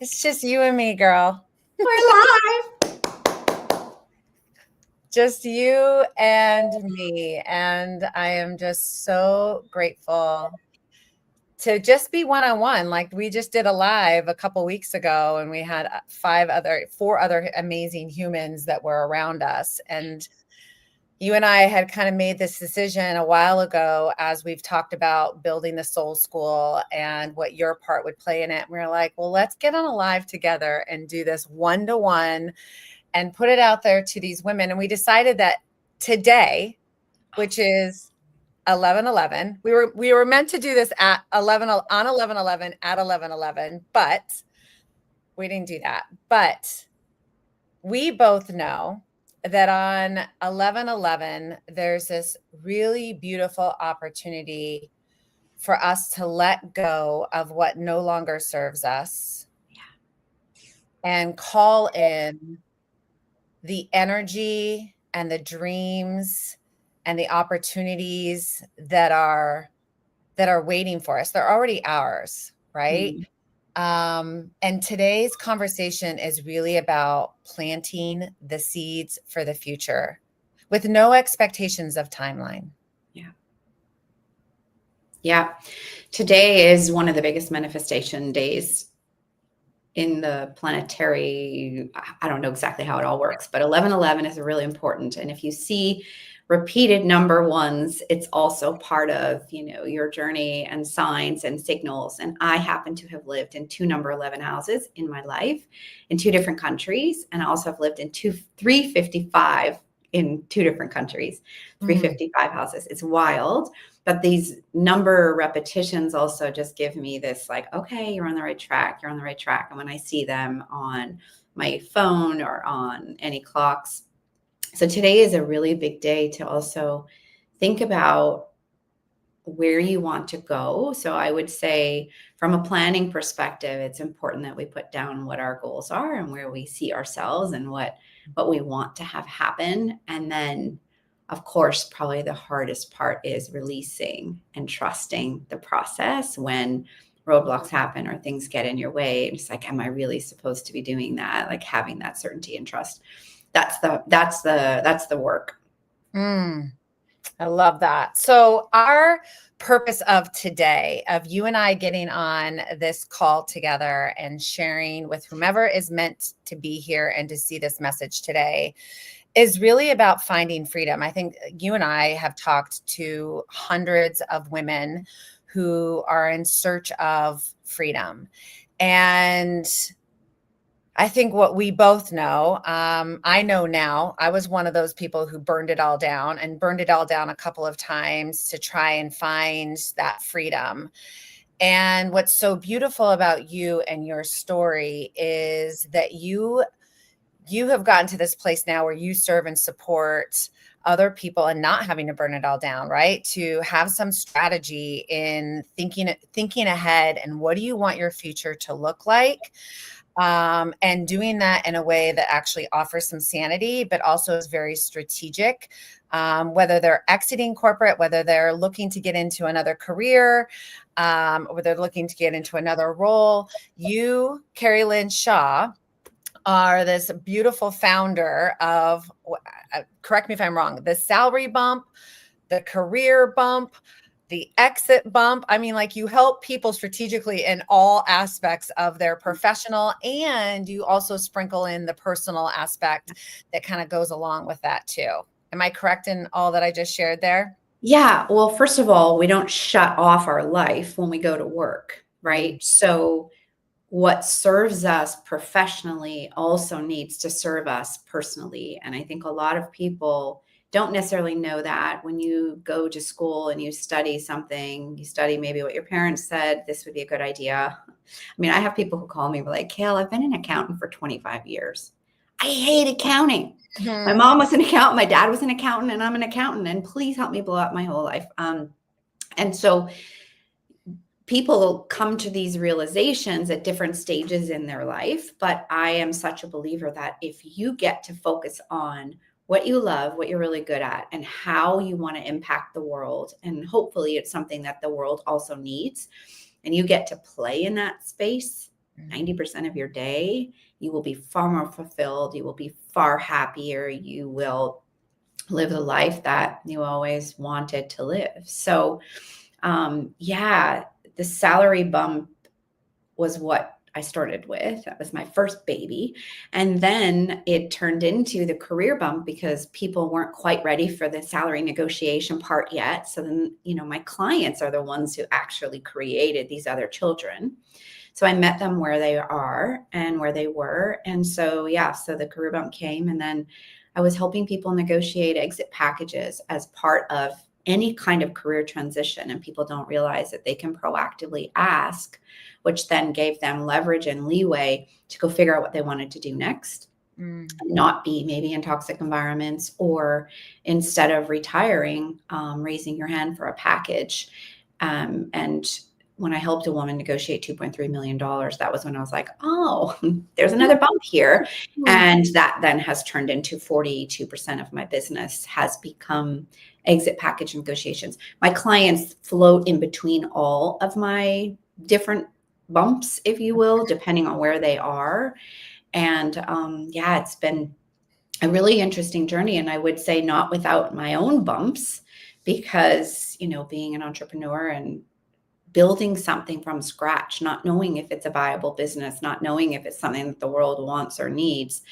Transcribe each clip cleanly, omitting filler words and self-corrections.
It's just you and me, girl. We're live. Just you and me. And I am just so grateful to just be one-on-one. Like we just did a live a couple weeks ago and we had four other amazing humans that were around us. And you and I had kind of made this decision a while ago as we've talked about building the soul school and what your part would play in it. We were like, well, let's get on a live together and do this one-to-one and put it out there to these women. And we decided that today, which is 11/11, we were meant to do this at 11/11 at 11/11, but we didn't do that. But we both know that on 11/11, there's this really beautiful opportunity for us to let go of what no longer serves us and call in the energy and the dreams and the opportunities that are waiting for us. They're already ours, right? And today's conversation is really about planting the seeds for the future with no expectations of timeline. Yeah. Today is one of the biggest manifestation days in the planetary. I don't know exactly how it all works, but 11/11 is really important. And if you see repeated number ones, it's also part of, your journey and signs and signals. And I happen to have lived in two number 11 houses in my life in two different countries. And I also have lived in 355 in two different countries, 355 houses. It's wild. But these number repetitions also just give me this like, okay, you're on the right track. You're on the right track. And when I see them on my phone or on any clocks. So today is a really big day to also think about where you want to go. So I would say from a planning perspective, it's important that we put down what our goals are and where we see ourselves and what we want to have happen. And then, of course, probably the hardest part is releasing and trusting the process when roadblocks happen or things get in your way. It's like, am I really supposed to be doing that? Like having that certainty and trust. That's the work. I love that. So our purpose of today, of you and I getting on this call together and sharing with whomever is meant to be here and to see this message today, is really about finding freedom. I think you and I have talked to hundreds of women who are in search of freedom. And I think what we both know, I know now, I was one of those people who burned it all down a couple of times to try and find that freedom. And what's so beautiful about you and your story is that you have gotten to this place now where you serve and support other people and not having to burn it all down, right? To have some strategy in thinking ahead and what do you want your future to look like? And doing that in a way that actually offers some sanity, but also is very strategic. Whether they're exiting corporate, whether they're looking to get into another career, or they're looking to get into another role, you, Keri-Lynne Shaw, are this beautiful founder of, correct me if I'm wrong, the salary bump, the career bump, the exit bump. I mean, like you help people strategically in all aspects of their professional, and you also sprinkle in the personal aspect that kind of goes along with that too. Am I correct in all that I just shared there? Yeah. Well, first of all, we don't shut off our life when we go to work, right? So what serves us professionally also needs to serve us personally. And I think a lot of people don't necessarily know that when you go to school and you study something, you study maybe what your parents said, this would be a good idea. I mean, I have people who call me like, Kale, I've been an accountant for 25 years. I hate accounting. My mom was an accountant. My dad was an accountant and I'm an accountant and please help me blow up my whole life. And so people come to these realizations at different stages in their life. But I am such a believer that if you get to focus on what you love, what you're really good at, and how you want to impact the world. And hopefully it's something that the world also needs. And you get to play in that space. 90% of your day, you will be far more fulfilled. You will be far happier. You will live the life that you always wanted to live. So, yeah, the salary bump was what I started with. That was my first baby. And then it turned into the career bump because people weren't quite ready for the salary negotiation part yet. So then, my clients are the ones who actually created these other children. So I met them where they are and where they were. And so, yeah, so the career bump came, and then I was helping people negotiate exit packages as part of any kind of career transition. And people don't realize that they can proactively ask, which then gave them leverage and leeway to go figure out what they wanted to do next. Not be maybe in toxic environments, or instead of retiring, raising your hand for a package. And when I helped a woman negotiate $2.3 million, that was when I was like, oh, there's another bump here. And that then has turned into 42% of my business has become exit package negotiations. My clients float in between all of my different bumps, if you will, depending on where they are. And yeah, it's been a really interesting journey. And I would say not without my own bumps, because, being an entrepreneur and building something from scratch, not knowing if it's a viable business, not knowing if it's something that the world wants or needs,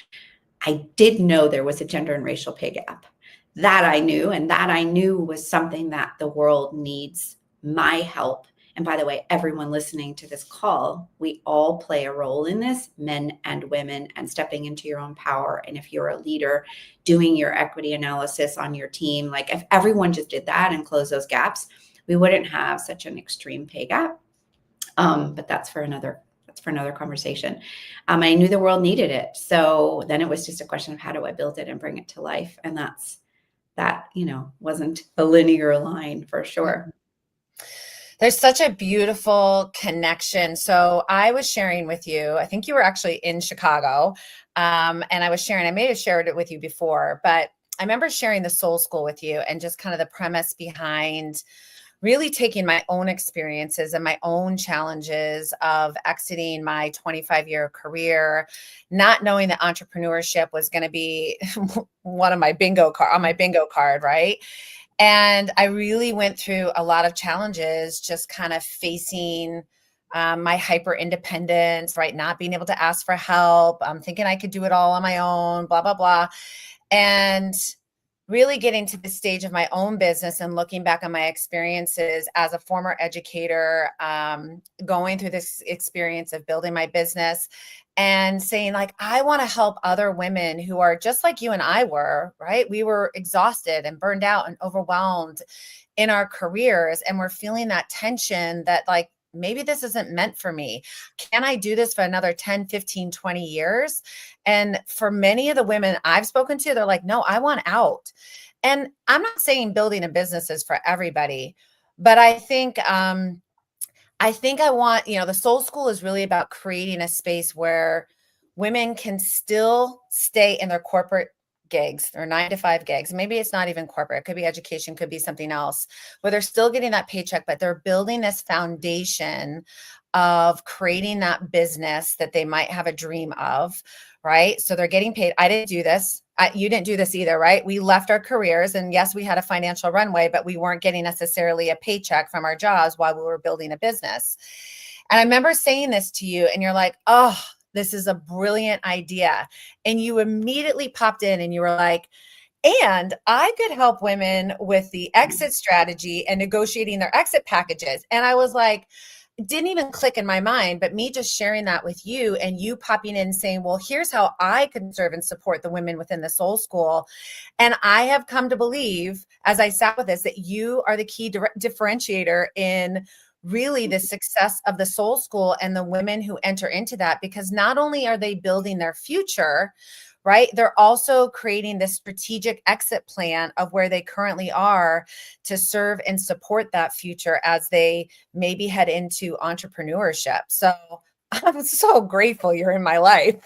I did know there was a gender and racial pay gap. That I knew, and that I knew was something that the world needs my help. And by the way, everyone listening to this call, we all play a role in this, men and women, and stepping into your own power. And if you're a leader, doing your equity analysis on your team, like if everyone just did that and closed those gaps, we wouldn't have such an extreme pay gap. But that's for another conversation. I knew the world needed it. So then it was just a question of how do I build it and bring it to life? And that wasn't a linear line for sure. There's such a beautiful connection. So I was sharing with you, I think you were actually in Chicago, and I was sharing, I may have shared it with you before, but I remember sharing the Soul School with you and just kind of the premise behind really taking my own experiences and my own challenges of exiting my 25-year career, not knowing that entrepreneurship was going to be one of my bingo card, right? And I really went through a lot of challenges, just kind of facing my hyper independence, right? Not being able to ask for help, thinking I could do it all on my own, blah, blah, blah. And really getting to the stage of my own business and looking back on my experiences as a former educator, going through this experience of building my business and saying, like, I want to help other women who are just like you and I were, right? We were exhausted and burned out and overwhelmed in our careers. And we're feeling that tension that, like, maybe this isn't meant for me. Can I do this for another 10, 15, 20 years? And for many of the women I've spoken to, they're like, no, I want out. And I'm not saying building a business is for everybody, but I think I want, the Soul School is really about creating a space where women can still stay in their corporate gigs, their 9-to-5 gigs. Maybe it's not even corporate. It could be education, could be something else, where they're still getting that paycheck, but they're building this foundation of creating that business that they might have a dream of, right? So they're getting paid. I didn't do this. You didn't do this either, right? We left our careers, and yes, we had a financial runway, but we weren't getting necessarily a paycheck from our jobs while we were building a business. And I remember saying this to you, and you're like, oh, this is a brilliant idea. And you immediately popped in and you were like, and I could help women with the exit strategy and negotiating their exit packages. And I was like, it didn't even click in my mind, but me just sharing that with you and you popping in saying, well, here's how I can serve and support the women within the Soul School. And I have come to believe, as I sat with this, that you are the key differentiator in really the success of the Soul School and the women who enter into that, because not only are they building their future, right? They're also creating this strategic exit plan of where they currently are to serve and support that future as they maybe head into entrepreneurship. So I'm so grateful you're in my life.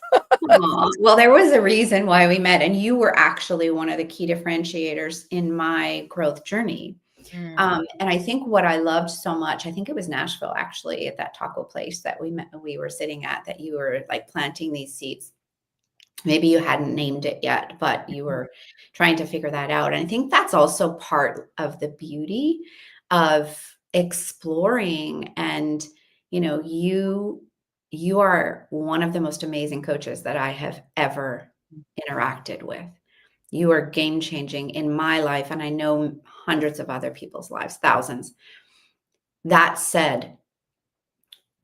Well, there was a reason why we met, and you were actually one of the key differentiators in my growth journey. And I think what I loved so much, I think it was Nashville actually, at that taco place that we were sitting at, that you were like planting these seeds. Maybe you hadn't named it yet, but you were trying to figure that out. And I think that's also part of the beauty of exploring. And, you are one of the most amazing coaches that I have ever interacted with. You are game changing in my life, and I know hundreds of other people's lives, thousands. That said,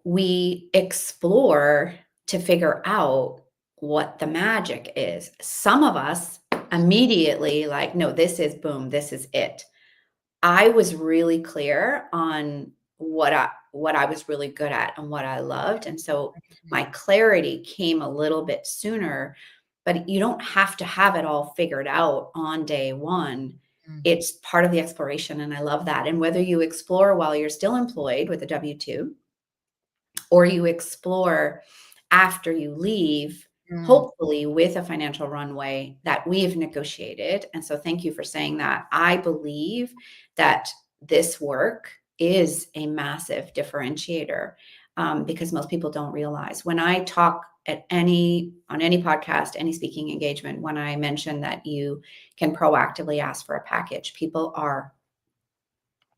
we explore to figure out what the magic is. Some of us immediately like, no, this is boom, this is it. I was really clear on what I was really good at and what I loved. And so my clarity came a little bit sooner, but you don't have to have it all figured out on day one. It's part of the exploration. And I love that. And whether you explore while you're still employed with a W-2, or you explore after you leave, hopefully with a financial runway that we've negotiated. And so thank you for saying that. I believe that this work is a massive differentiator, because most people don't realize. When I talk on any podcast, any speaking engagement, when I mention that you can proactively ask for a package, people are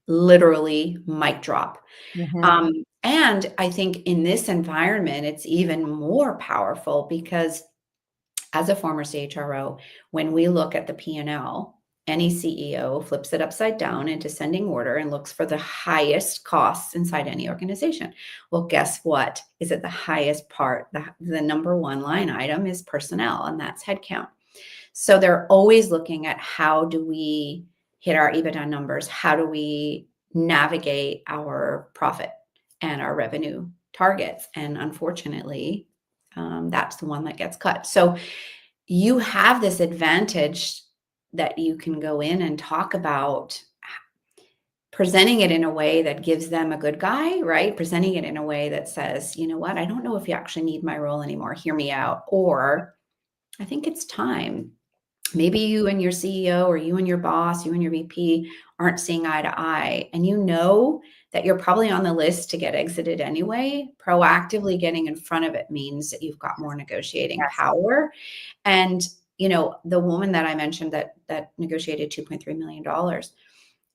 literally mic drop. And I think in this environment, it's even more powerful because as a former CHRO, when we look at the P&L, any CEO flips it upside down in descending order and looks for the highest costs inside any organization. Well, guess what? Is it the highest part? The number one line item is personnel, and that's headcount. So they're always looking at how do we hit our EBITDA numbers? How do we navigate our profit and our revenue targets? And unfortunately, that's the one that gets cut. So you have this advantage that you can go in and talk about presenting it in a way that gives them a good guy, right? Presenting it in a way that says, you know what, I don't know if you actually need my role anymore. Hear me out. Or I think it's time. Maybe you and your CEO, or you and your boss, you and your VP aren't seeing eye to eye, and you know that you're probably on the list to get exited anyway. Proactively getting in front of it means that you've got more negotiating power. And, the woman that I mentioned that negotiated $2.3 million,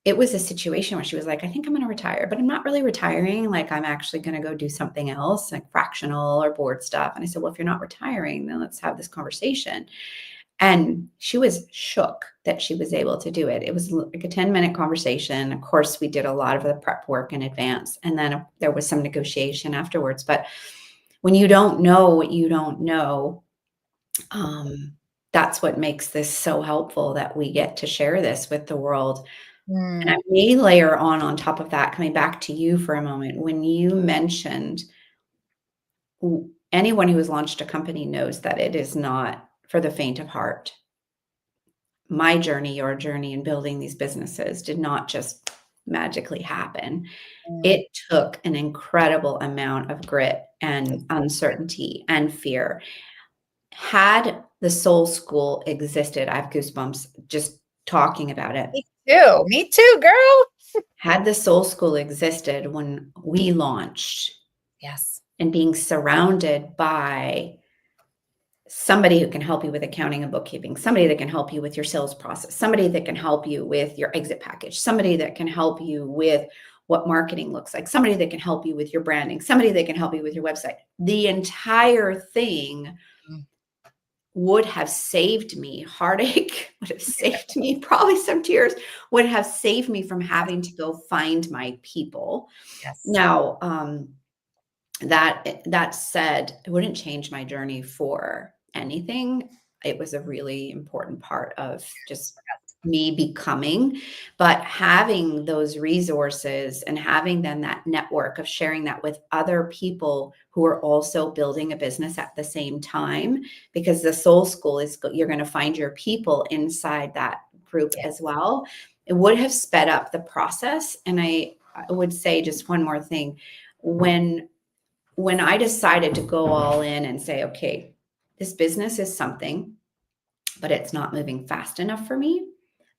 it was a situation where she was like, I think I'm going to retire, but I'm not really retiring. Like, I'm actually going to go do something else, like fractional or board stuff. And I said, well, if you're not retiring, then let's have this conversation. And she was shook that she was able to do it. It was like a 10-minute conversation. Of course, we did a lot of the prep work in advance, and then there was some negotiation afterwards. But when you don't know what you don't know, that's what makes this so helpful, that we get to share this with the world. And I may layer on top of that, coming back to you for a moment, when you mentioned anyone who has launched a company knows that it is not for the faint of heart. My journey, your journey in building these businesses did not just magically happen. It took an incredible amount of grit and uncertainty and fear. Had the Soul School existed, I have goosebumps just talking about it. Me too, girl. Had the Soul School existed when we launched, Yes, and being surrounded by somebody who can help you with accounting and bookkeeping, somebody that can help you with your sales process, somebody that can help you with your exit package, somebody that can help you with what marketing looks like, somebody that can help you with your branding, somebody that can help you with your website. The entire thing would have saved me heartache, would have saved me probably some tears, would have saved me from having to go find my people. yes. Now, that said, it wouldn't change my journey for anything. It was a really important part of just me becoming, but having those resources and having then that network of sharing that with other people who are also building a business at the same time, because the Soul School is, you're going to find your people inside that group as well. It would have sped up the process. And I would say just one more thing. When I decided to go all in and say, okay, this business is something, but it's not moving fast enough for me,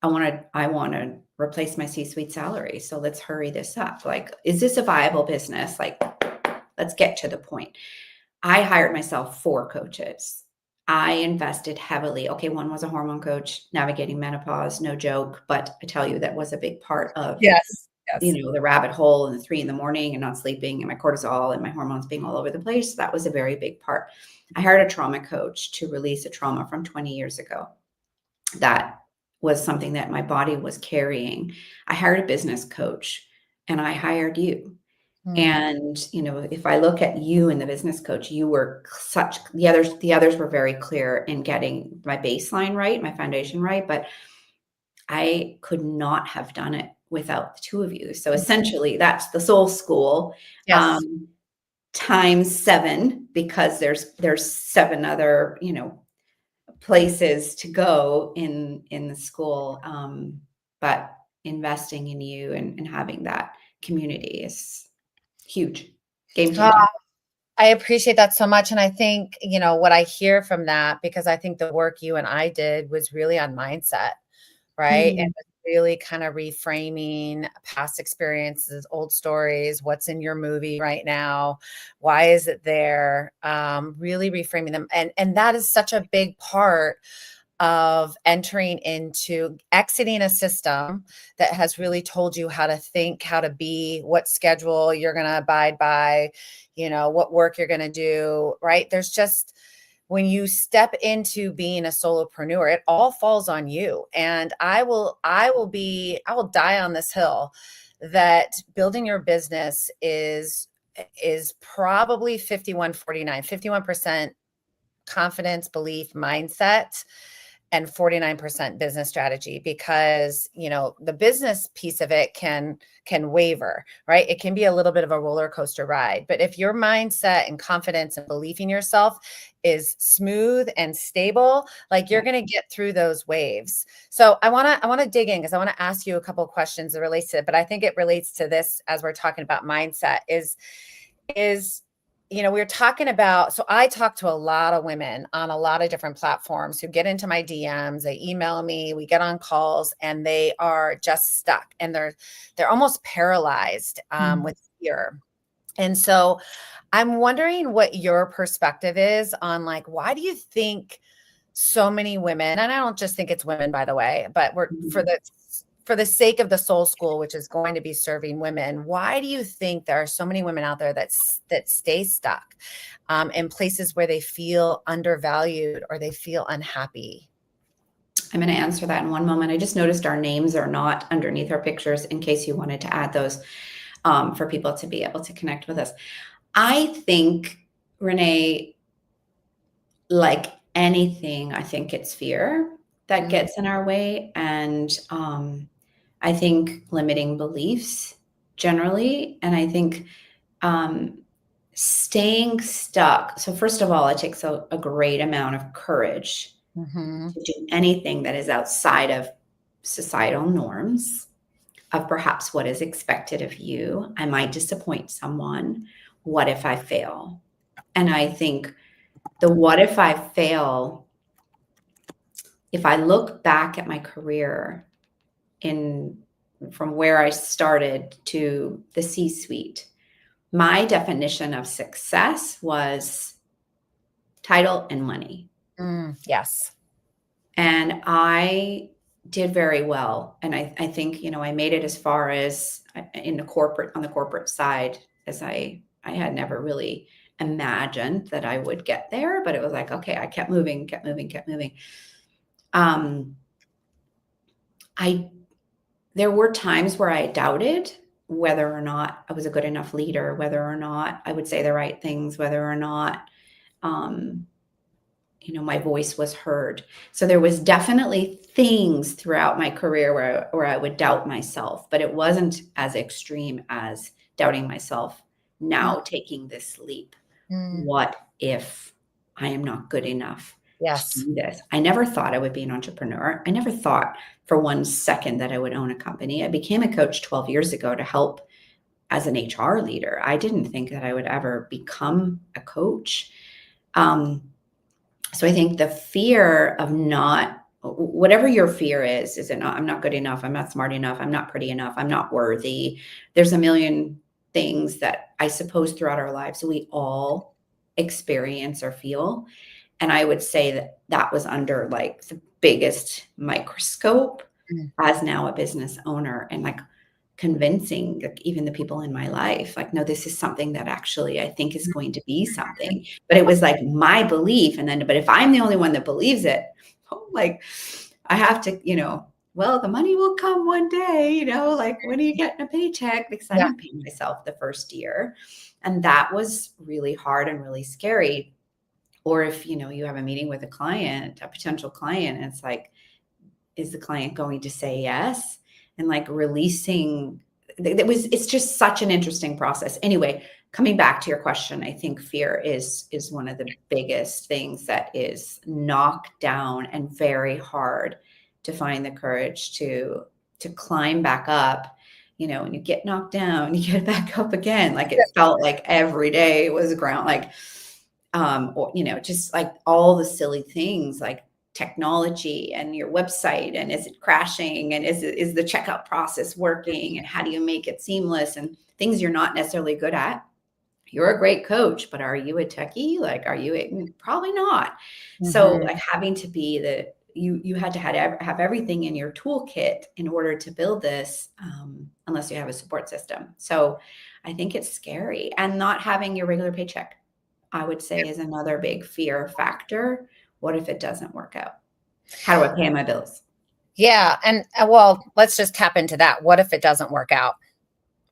I want to replace my C-suite salary. So let's hurry this up. Like, is this a viable business? Like, let's get to the point. I hired myself 4 coaches. I invested heavily. Okay, one was a hormone coach, navigating menopause, no joke, but I tell you, that was a big part of, Yes. Yes. the rabbit hole and the 3 in the morning and not sleeping and my cortisol and my hormones being all over the place. That was a very big part. I hired a trauma coach to release a trauma from 20 years ago. That was something that my body was carrying. I hired a business coach, and I hired you. Mm. And, if I look at you and the business coach, you were the others were very clear in getting my baseline right, my foundation right, but I could not have done it without the 2 of you. So essentially that's the soul school, Yes. times 7, because there's 7 other, places to go in the school. But investing in you and having that community is huge, game Ah, changing. I appreciate that so much. And I think, what I hear from that, because I think the work you and I did was really on mindset, right? And Mm, was really kind of reframing past experiences, old stories, what's in your movie right now, why is it there? Really reframing them, and that is such a big part of entering into exiting a system that has really told you how to think, how to be, what schedule you're going to abide by, what work you're going to do, right? There's just, when you step into being a solopreneur, it all falls on you. And I will die on this hill that building your business is probably 51% confidence, belief, mindset, and 49% business strategy, because the business piece of it can waver, right? It can be a little bit of a roller coaster ride, but if your mindset and confidence and belief in yourself is smooth and stable, like, you're yeah. going to get through those waves. So I want to dig in, because I want to ask you a couple of questions that relates to it, but I think it relates to this as we're talking about mindset is we're talking about, so I talk to a lot of women on a lot of different platforms who get into my DMs, they email me, we get on calls, and they are just stuck, and they're almost paralyzed Mm. with fear. And so I'm wondering what your perspective is on, like, why do you think so many women, and I don't just think it's women, by the way, but we're Mhm. for the sake of the soul school, which is going to be serving women, why do you think there are so many women out there that stay stuck in places where they feel undervalued or they feel unhappy? I'm going to answer that in one moment. I just noticed our names are not underneath our pictures, in case you wanted to add those, for people to be able to connect with us. I think, Renee, like anything, I think it's fear that Mm, gets in our way. And I think limiting beliefs generally. And I think um, staying stuck. So, first of all, it takes a great amount of courage mhm. to do anything that is outside of societal norms, of perhaps what is expected of you. I might disappoint someone. What if I fail? And I think the what if I fail, if I look back at my career in from where I started to the C-suite, my definition of success was title and money. Yes. And I did very well. And I think, I made it as far as on the corporate side, as I had never really imagined that I would get there, but it was like, okay, I kept moving, kept moving, kept moving. Um, I There were times where I doubted whether or not I was a good enough leader, whether or not I would say the right things, whether or not, um, my voice was heard. So there was definitely things throughout my career where I would doubt myself, but it wasn't as extreme as doubting myself Mm, now taking this leap. mm. What if I am not good enough to Yes. do this? I never thought I would be an entrepreneur. I never thought for one second that I would own a company. I became a coach 12 years ago to help as an HR leader. I didn't think that I would ever become a coach. Um, so I think the fear of not whatever your fear is it not, I'm not good enough, I'm not smart enough, I'm not pretty enough, I'm not worthy. There's a million things that I suppose throughout our lives we all experience or feel. And I would say that that was under like the biggest microscope as now a business owner, and like convincing like, even the people in my life, like, no, this is something that actually I think is going to be something. But it was like my belief. And then, but if I'm the only one that believes it, like I have to, well, the money will come one day, like when are you getting a paycheck? Because I didn't pay myself the first year. And that was really hard and really scary. Or if, you have a meeting with a client, a potential client, and it's like, is the client going to say yes? And like releasing, it's just such an interesting process. Anyway, coming back to your question, I think fear is one of the biggest things that is knocked down and very hard to find the courage to climb back up. When you get knocked down, you get back up again. Like it felt like every day was ground, like, or, just like all the silly things like technology and your website, and is it crashing, and is the checkout process working, and how do you make it seamless, and things you're not necessarily good at. You're a great coach, but are you a techie? Like, are you? Probably not. So like having to be you had to have everything in your toolkit in order to build this, unless you have a support system. So I think it's scary. And not having your regular paycheck, I would say, is another big fear factor. What if it doesn't work out? How do I pay my bills? Yeah. And well, let's just tap into that. What if it doesn't work out?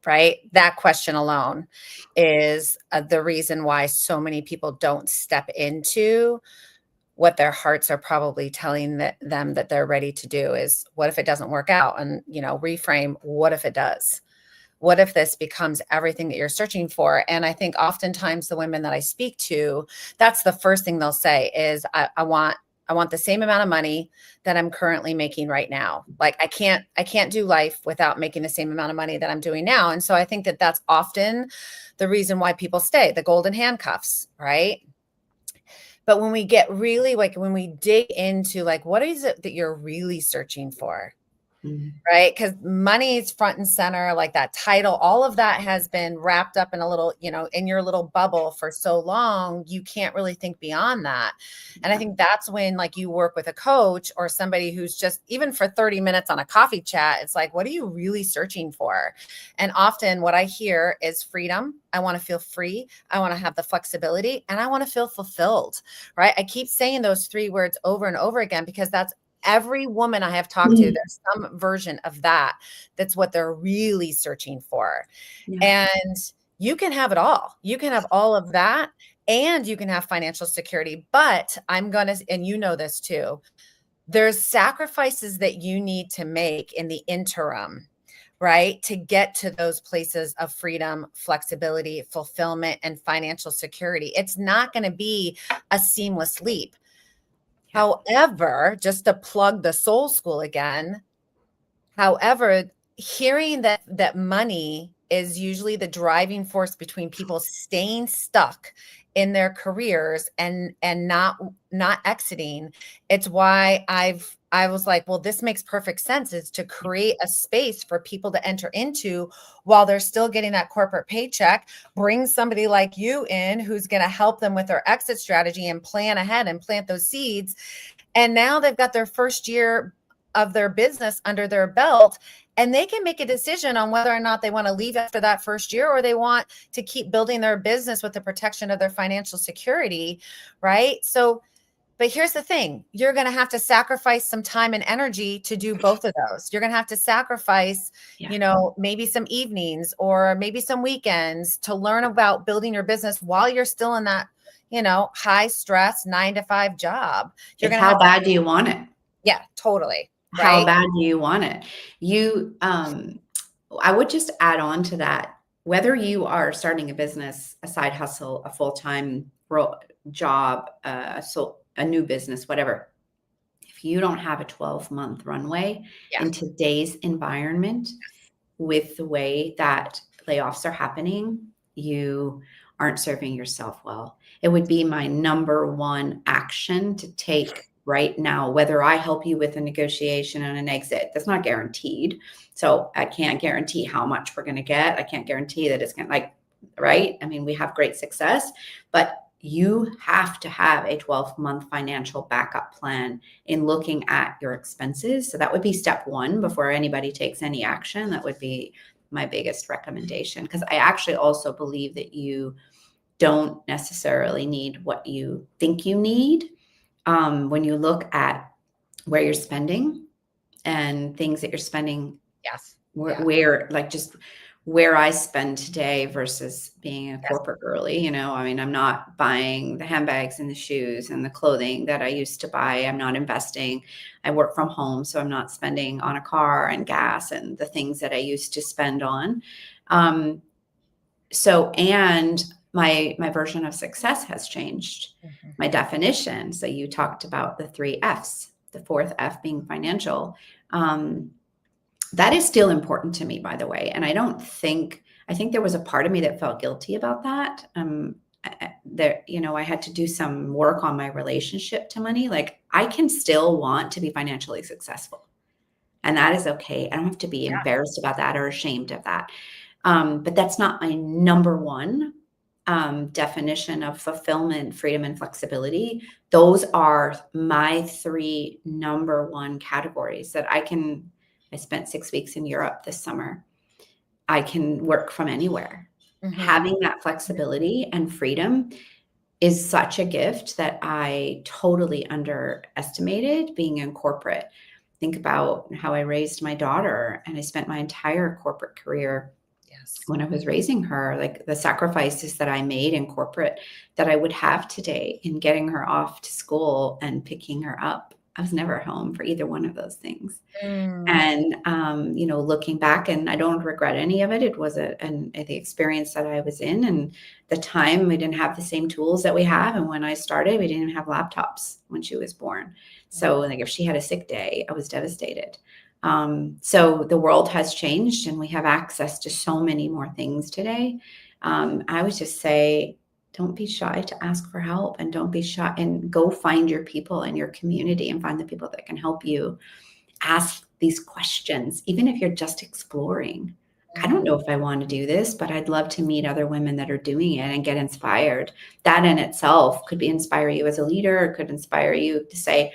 Right? That question alone is the reason why so many people don't step into what their hearts are probably telling them that they're ready to do. Is what if it doesn't work out? And, reframe, what if it does? What if this becomes everything that you're searching for? And I think oftentimes the women that I speak to, that's the first thing they'll say is, I want the same amount of money that I'm currently making right now. Like I can't do life without making the same amount of money that I'm doing now. And so I think that that's often the reason why people stay, the golden handcuffs, right? But when we get really, like, when we dig into like, what is it that you're really searching for? Right? Because money is front and center, like that title, all of that has been wrapped up in a little, in your little bubble for so long, you can't really think beyond that. And I think that's when like you work with a coach or somebody who's just, even for 30 minutes on a coffee chat, it's like, what are you really searching for? And often what I hear is freedom. I want to feel free. I want to have the flexibility, and I want to feel fulfilled, right? I keep saying those three words over and over again because that's every woman I have talked to, there's some version of that. That's what they're really searching for. Yeah. And you can have it all. You can have all of that, and you can have financial security. But and this too, there's sacrifices that you need to make in the interim, right? To get to those places of freedom, flexibility, fulfillment, and financial security. It's not going to be a seamless leap. However, just to plug the soul school again, however, hearing that money is usually the driving force between people staying stuck in their careers and not exiting. It's why I was like, well, this makes perfect sense, is to create a space for people to enter into while they're still getting that corporate paycheck. Bring somebody like you in who's going to help them with their exit strategy and plan ahead and plant those seeds. And now they've got their first year of their business under their belt, and they can make a decision on whether or not they want to leave after that first year, or they want to keep building their business with the protection of their financial security, right? So, but here's the thing, you're going to have to sacrifice some time and energy to do both of those. You're going to have to sacrifice, maybe some evenings or maybe some weekends to learn about building your business while you're still in that, high stress 9-to-5 job. It's how bad do you want it? Yeah, totally. Right? How bad do you want it? I would just add on to that, whether you are starting a business, a side hustle, a full-time job, a new business, whatever, if you don't have a 12-month runway in today's environment, with the way that layoffs are happening, you aren't serving yourself well. It would be my number one action to take right now. Whether I help you with a negotiation and an exit, that's not guaranteed. So I can't guarantee how much we're going to get. I can't guarantee that it's going to, like, right? I mean, we have great success, but you have to have a 12-month financial backup plan in looking at your expenses. So that would be step one before anybody takes any action. That would be my biggest recommendation, because I actually also believe that you don't necessarily need what you think you need. When you look at where you're spending and things that you're spending, Yes. where like just where I spend today versus being a Yes. corporate girly, I mean, I'm not buying the handbags and the shoes and the clothing that I used to buy. I'm not investing. I work from home, so I'm not spending on a car and gas and the things that I used to spend on. And my version of success has changed. My definition. So you talked about the 3 F's, the 4th F being financial. That is still important to me, by the way. And I think there was a part of me that felt guilty about that. I had to do some work on my relationship to money. Like, I can still want to be financially successful, and that is okay. I don't have to be embarrassed about that or ashamed of that. But that's not my number one definition of fulfillment, freedom, and flexibility. Those are my 3 number one categories that I spent 6 weeks in Europe this summer. I can work from anywhere. Having that flexibility and freedom is such a gift that I totally underestimated being in corporate. Think about how I raised my daughter, and I spent my entire corporate career when I was raising her, like the sacrifices that I made in corporate that I would have today in getting her off to school and picking her up. I was never home for either one of those things. And, looking back, and I don't regret any of it. It was the experience that I was in, and the time we didn't have the same tools that we have. And when I started, we didn't have laptops when she was born. So like, if she had a sick day, I was devastated. So the world has changed, and we have access to so many more things today. I would just say, don't be shy to ask for help, and don't be shy, and go find your people in your community and find the people that can help you. Ask these questions, even if you're just exploring. I don't know if I want to do this, but I'd love to meet other women that are doing it and get inspired. That in itself could inspire you as a leader. It could inspire you to say,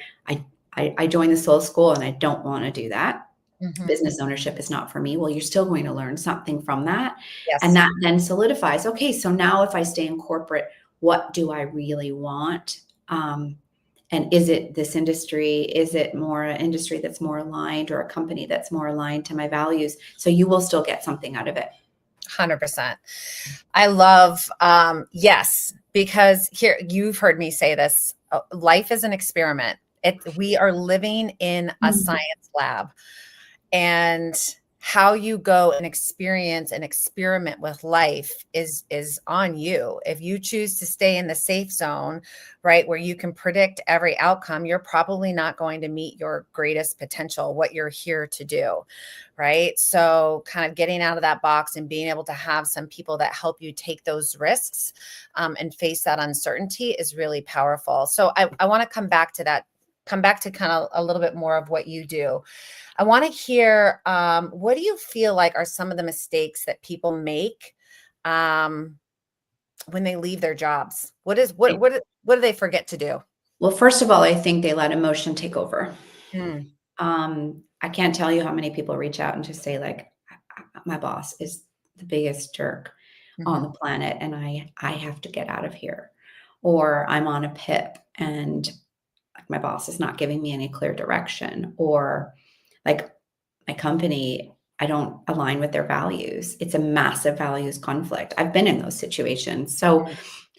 I joined the Soul School and I don't want to do that. Business ownership is not for me. Well, you're still going to learn something from that. Yes. And that then solidifies, okay, so now if I stay in corporate, what do I really want? And is it this industry? Is it more an industry that's more aligned, or a company that's more aligned to my values? So you will still get something out of it. 100%. I love, yes, because here, you've heard me say this, life is an experiment. We are living in a science lab, and how you go and experience and experiment with life is on you. If you choose to stay in the safe zone, right, where you can predict every outcome, you're probably not going to meet your greatest potential, what you're here to do, right? So kind of getting out of that box and being able to have some people that help you take those risks and face that uncertainty is really powerful. So I want to come back to kind of a little bit more of what you do. I want to hear, what do you feel like are some of the mistakes that people make when they leave their jobs? What do they forget to do? Well, first of all, I think they let emotion take over. I can't tell you how many people reach out and just say, like, my boss is the biggest jerk on the planet, and I have to get out of here. Or I'm on a PIP and my boss is not giving me any clear direction, or like, my company, I don't align with their values. It's a massive values conflict. I've been in those situations. So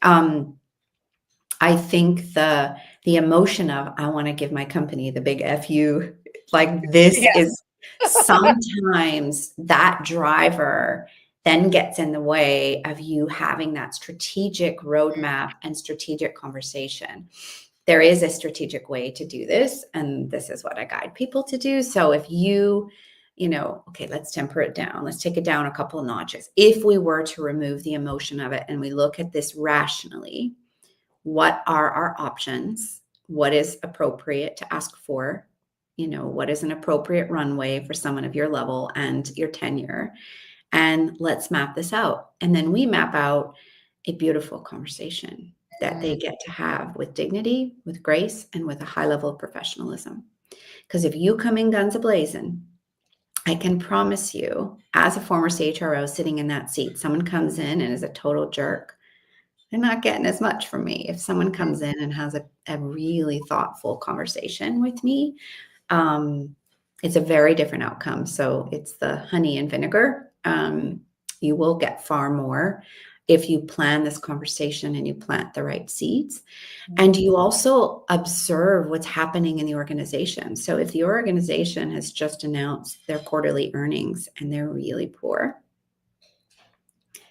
I think the emotion of, I want to give my company the big FU, like, this is sometimes that driver then gets in the way of you having that strategic roadmap and strategic conversation. There is a strategic way to do this, and this is what I guide people to do. So if okay, let's temper it down. Let's take it down a couple of notches. If we were to remove the emotion of it and we look at this rationally, what are our options? what is appropriate to ask for, what is an appropriate runway for someone of your level and your tenure, and let's map this out. And then we map out a beautiful conversation that they get to have with dignity, with grace, and with a high level of professionalism. Because if you come in guns a-blazing, I can promise you, as a former CHRO sitting in that seat, someone comes in and is a total jerk, they're not getting as much from me. If someone comes in and has a really thoughtful conversation with me, it's a very different outcome. So it's the honey and vinegar. You will get far more if you plan this conversation and you plant the right seeds. And you also observe what's happening in the organization. So if the organization has just announced their quarterly earnings and they're really poor,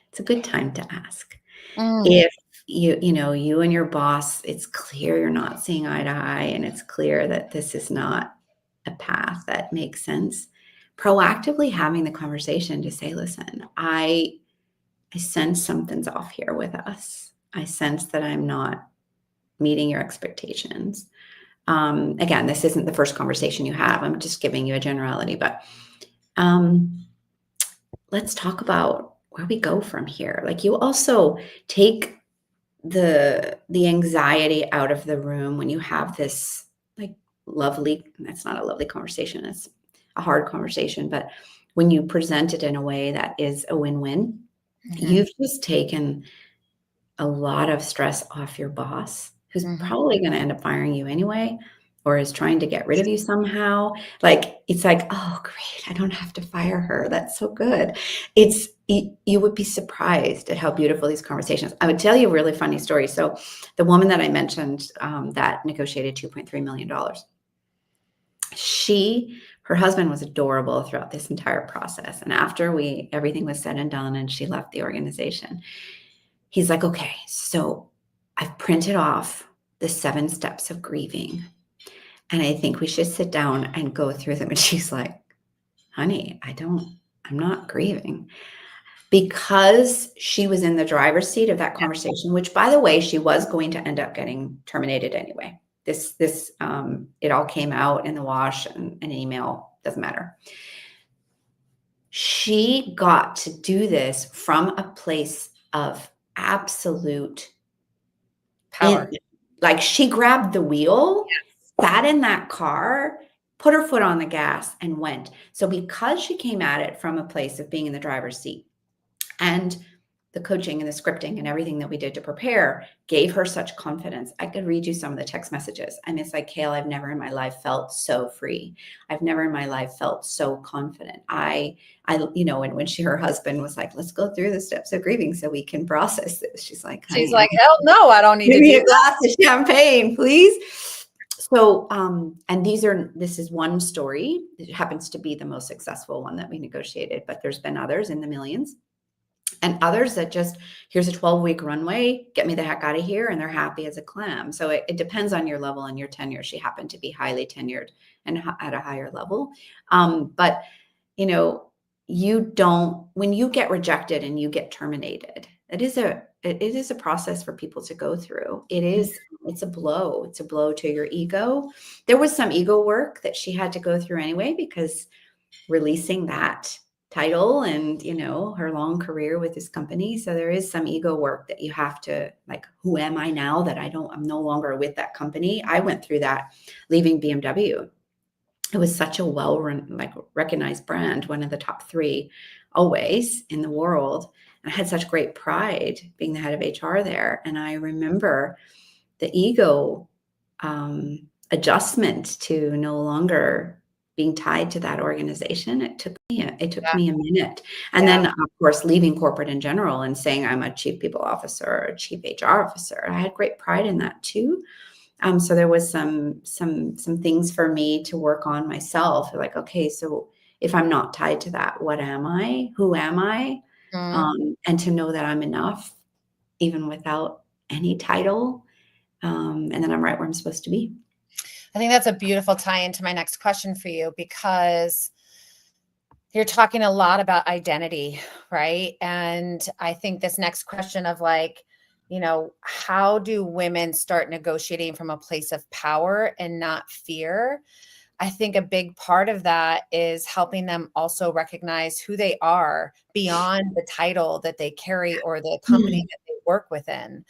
it's a good time to ask. If you and your boss, it's clear you're not seeing eye to eye, and it's clear that this is not a path that makes sense, proactively having the conversation to say, listen, I sense something's off here with us. I sense that I'm not meeting your expectations. Again, this isn't the first conversation you have. I'm just giving you a generality, but let's talk about where we go from here. Like, you also take the anxiety out of the room when you have this lovely, that's not a lovely conversation, it's a hard conversation, but when you present it in a way that is a win-win, you've just taken a lot of stress off your boss, who's probably going to end up firing you anyway, or is trying to get rid of you somehow. It's like, oh, great, I don't have to fire her. That's so good. You would be surprised at how beautiful these conversations. I would tell you a really funny story. So the woman that I mentioned that negotiated $2.3 million, her husband was adorable throughout this entire process. And after everything was said and done and she left the organization, he's like, okay, so I've printed off the 7 steps of grieving, and I think we should sit down and go through them. And she's like, honey, I'm not grieving. Because she was in the driver's seat of that conversation, which, by the way, she was going to end up getting terminated anyway. It all came out in the wash and an email, doesn't matter. She got to do this from a place of absolute power. She grabbed the wheel, sat in that car, put her foot on the gas, and went. So because she came at it from a place of being in the driver's seat, and the coaching and the scripting and everything that we did to prepare gave her such confidence. I could read you some of the text messages. And it's like, Kale, I've never in my life felt so free. I've never in my life felt so confident. And when her husband was like, let's go through the steps of grieving so we can process this. She's like, hell no, I don't need to do a glass of champagne, please. So, and this is one story. It happens to be the most successful one that we negotiated, but there's been others in the millions. And others that just, here's a 12-week runway, get me the heck out of here, and they're happy as a clam. So it depends on your level and your tenure. She happened to be highly tenured and at a higher level. But when you get rejected and you get terminated, it is a process for people to go through. It's a blow. It's a blow to your ego. There was some ego work that she had to go through anyway, because releasing that title and, her long career with this company. So there is some ego work that you have to, who am I now that I'm no longer with that company? I went through that leaving BMW. It was such a recognized brand, one of the top 3 always in the world. And I had such great pride being the head of HR there. And I remember the ego adjustment to no longer being tied to that organization. It took me a minute. And then, of course, leaving corporate in general and saying I'm a chief people officer or a chief HR officer. I had great pride in that too. So there was some things for me to work on myself. Like, okay, so if I'm not tied to that, what am I? Who am I? And to know that I'm enough, even without any title. And then I'm right where I'm supposed to be. I think that's a beautiful tie into my next question for you, because you're talking a lot about identity, right? And I think this next question of how do women start negotiating from a place of power and not fear? I think a big part of that is helping them also recognize who they are beyond the title that they carry or the company that they work within.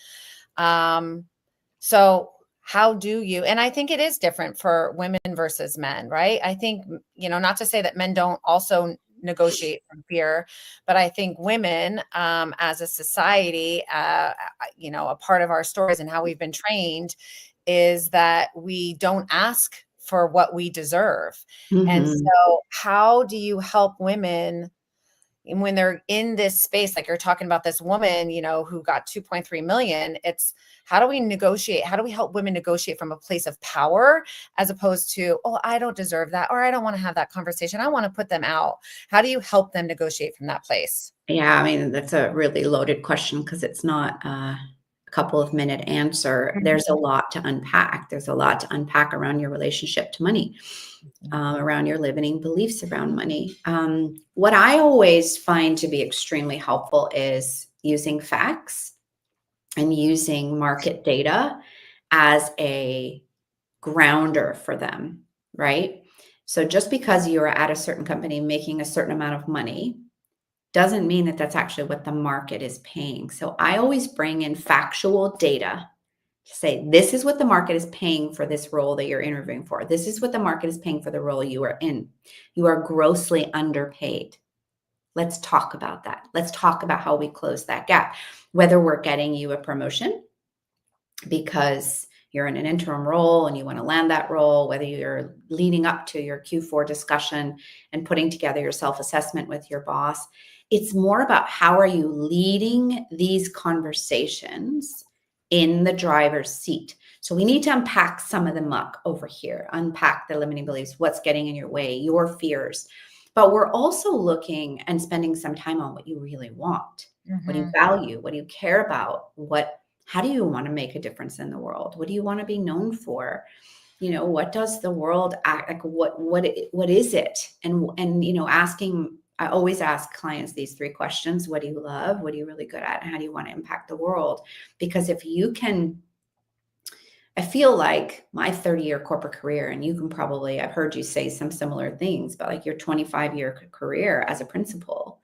So how do you, and I think it is different for women versus men, right? I think, not to say that men don't also negotiate from fear, but I think women, as a society, a part of our stories and how we've been trained is that we don't ask for what we deserve. And Mm-hmm. so how do you help women when they're in this space, like you're talking about this woman, who got 2.3 million? It's how do we negotiate? How do we help women negotiate from a place of power as opposed to, oh, I don't deserve that, or I don't want to have that conversation, I want to put them out? How do you help them negotiate from that place? Yeah, I mean, that's a really loaded question because it's not a couple of minute answer. There's a lot to unpack. There's a lot to unpack around your relationship to money, around your limiting beliefs around money. What I always find to be extremely helpful is using facts and using market data as a grounder for them, right? So just because you're at a certain company making a certain amount of money doesn't mean that that's actually what the market is paying. So I always bring in factual data to say, this is what the market is paying for this role that you're interviewing for. This is what the market is paying for the role you are in. You are grossly underpaid. Let's talk about that. Let's talk about how we close that gap, whether we're getting you a promotion because you're in an interim role and you want to land that role, whether you're leading up to your Q4 discussion and putting together your self-assessment with your boss. It's more about how are you leading these conversations in the driver's seat. So we need to unpack some of the muck over here, unpack the limiting beliefs, what's getting in your way, your fears. But we're also looking and spending some time on what you really want. What do you value? What do you care about? How do you want to make a difference in the world? What do you want to be known for? What does the world act like? What is it? And asking, I always ask clients these 3 questions. What do you love? What are you really good at? And how do you want to impact the world? Because if you can, I feel like my 30-year corporate career, and you can probably, I've heard you say some similar things, but like your 25-year career as a principal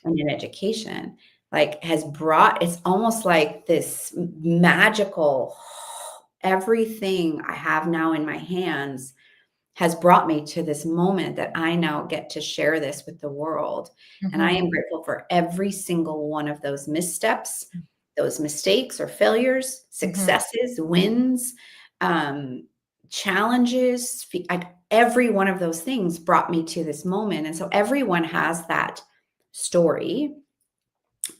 and in education, like it's almost like this magical, everything I have now in my hands has brought me to this moment that I now get to share this with the world. And I am grateful for every single one of those missteps, those mistakes or failures, successes, wins, challenges. Every one of those things brought me to this moment. And so everyone has that story.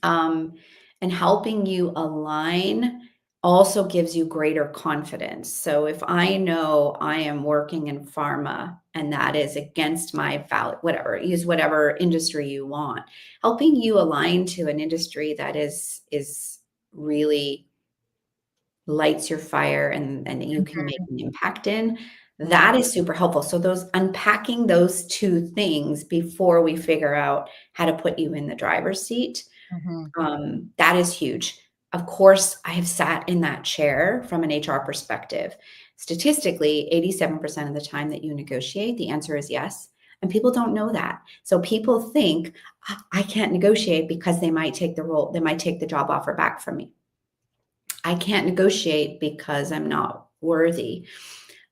And helping you align also gives you greater confidence. So if I know I am working in pharma and that is against my value, use whatever industry you want, helping you align to an industry that is really lights your fire and you can make an impact in, that is super helpful. So unpacking those 2 things before we figure out how to put you in the driver's seat, that is huge. Of course, I have sat in that chair from an HR perspective. Statistically, 87% of the time that you negotiate, the answer is yes. And people don't know that. So people think, I can't negotiate because they might take the role, they might take the job offer back from me. I can't negotiate because I'm not worthy.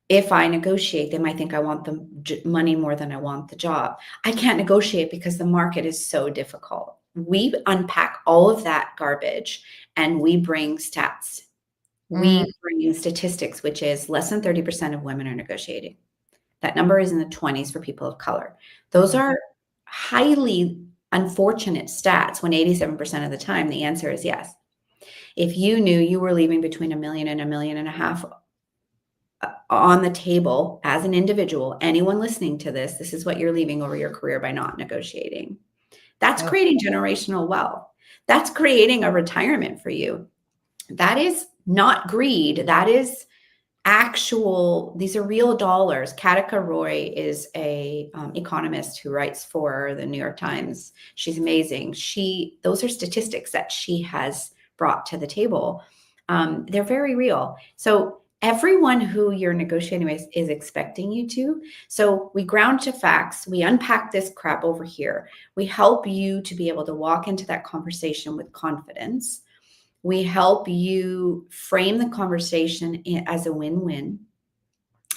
If I negotiate, they might think I want the money more than I want the job. I can't negotiate because the market is so difficult. We unpack all of that garbage and we bring stats. We bring statistics, which is less than 30% of women are negotiating. That number is in the 20s for people of color. Those are highly unfortunate stats when 87% of the time the answer is yes. If you knew you were leaving between $1 million and $1.5 million on the table as an individual, anyone listening to this is what you're leaving over your career by not negotiating. That's creating generational wealth. That's creating a retirement for you. That is not greed. That is these are real dollars. Katika Roy is a economist who writes for the New York Times. She's amazing. Those are statistics that she has brought to the table, they're very real. So everyone who you're negotiating with is expecting you to. So we ground to facts. We unpack this crap over here. We help you to be able to walk into that conversation with confidence. We help you frame the conversation as a win-win.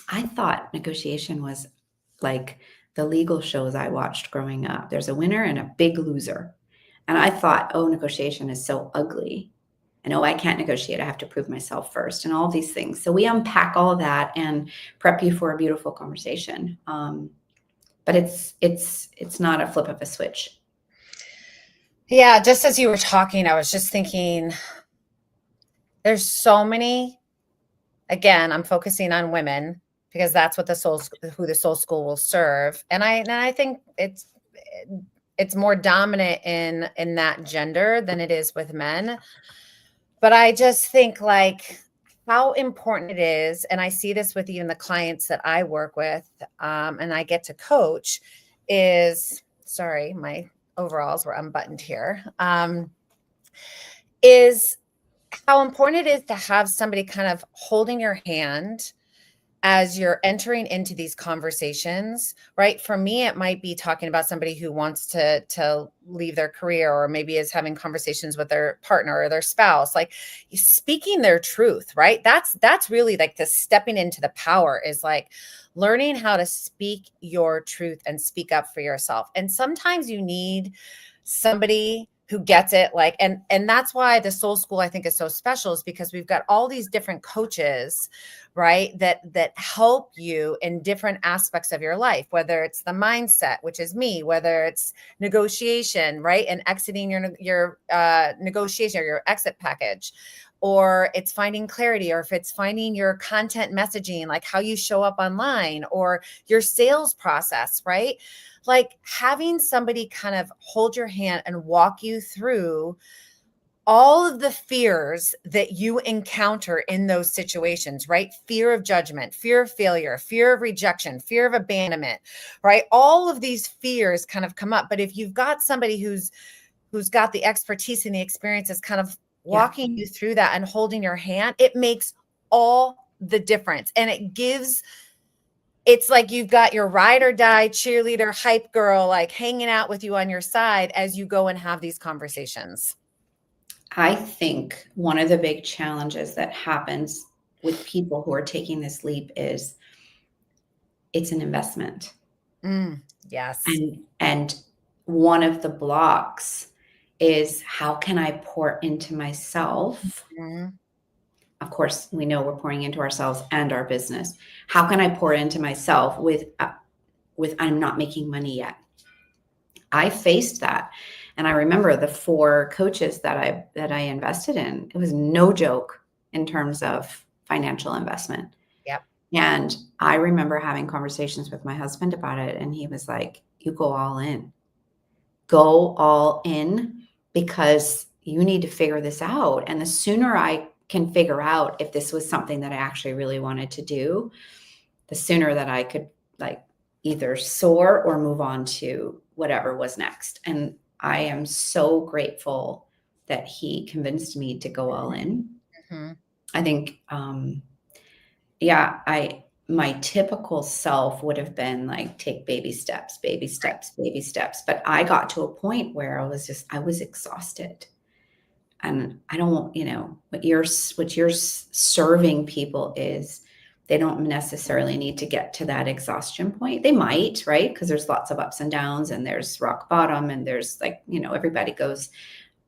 I thought negotiation was like the legal shows I watched growing up. There's a winner and a big loser. And I thought, oh, negotiation is so ugly. And oh, I can't negotiate. I have to prove myself first and all these things. So we unpack all of that and prep you for a beautiful conversation. But it's not a flip of a switch. Yeah, just as you were talking, I was just thinking there's so many, again, I'm focusing on women because that's what who the soul school will serve. And I think it's more dominant in that gender than it is with men. But I just think like how important it is, and I see this with even the clients that I work with, and I get to coach, is, sorry, my overalls were unbuttoned here, is how important it is to have somebody kind of holding your hand as you're entering into these conversations, right? For me, it might be talking about somebody who wants to leave their career, or maybe is having conversations with their partner or their spouse, like speaking their truth, right? That's really like the stepping into the power, is like learning how to speak your truth and speak up for yourself. And sometimes you need somebody who gets it, like, and that's why the soul school I think is so special, is because we've got all these different coaches, right, that help you in different aspects of your life, whether it's the mindset, which is me, whether it's negotiation, right, and exiting your negotiation or your exit package, or it's finding clarity, or if it's finding your content messaging, like how you show up online, or your sales process, right? Like having somebody kind of hold your hand and walk you through all of the fears that you encounter in those situations, right? Fear of judgment, fear of failure, fear of rejection, fear of abandonment, right? All of these fears kind of come up. But if you've got somebody who's got the expertise and the experiences kind of walking you through that and holding your hand, it makes all the difference. And it's like you've got your ride or die cheerleader hype girl, like hanging out with you on your side as you go and have these conversations. I think one of the big challenges that happens with people who are taking this leap is it's an investment. Yes. And one of the blocks is, how can I pour into myself? Mm-hmm. Of course, we know we're pouring into ourselves and our business. How can I pour into myself with I'm not making money yet? I faced that. And I remember the 4 coaches that I invested in, it was no joke in terms of financial investment. Yep. And I remember having conversations with my husband about it. And he was like, you go all in. Go all in, because you need to figure this out. And the sooner I can figure out if this was something that I actually really wanted to do, the sooner that I could like either soar or move on to whatever was next. And I am so grateful that he convinced me to go all in. Mm-hmm. I think, my typical self would have been like, take baby steps. But I got to a point where I was exhausted. And I don't, what you're serving people is, they don't necessarily need to get to that exhaustion point. They might, right? Because there's lots of ups and downs, and there's rock bottom, and there's like, everybody goes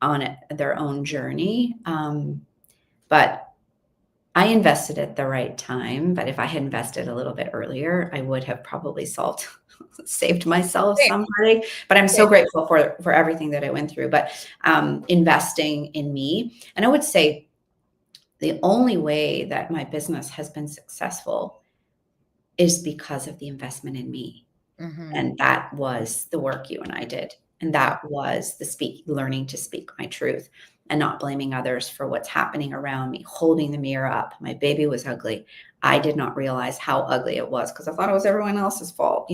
on their own journey. But I invested at the right time. But if I had invested a little bit earlier, I would have probably saved myself some heartache. But I'm so grateful for everything that I went through. But investing in me, and I would say the only way that my business has been successful is because of the investment in me. Mm-hmm. And that was the work you and I did. And that was learning to speak my truth and not blaming others for what's happening around me, holding the mirror up. My baby was ugly. I did not realize how ugly it was because I thought it was everyone else's fault,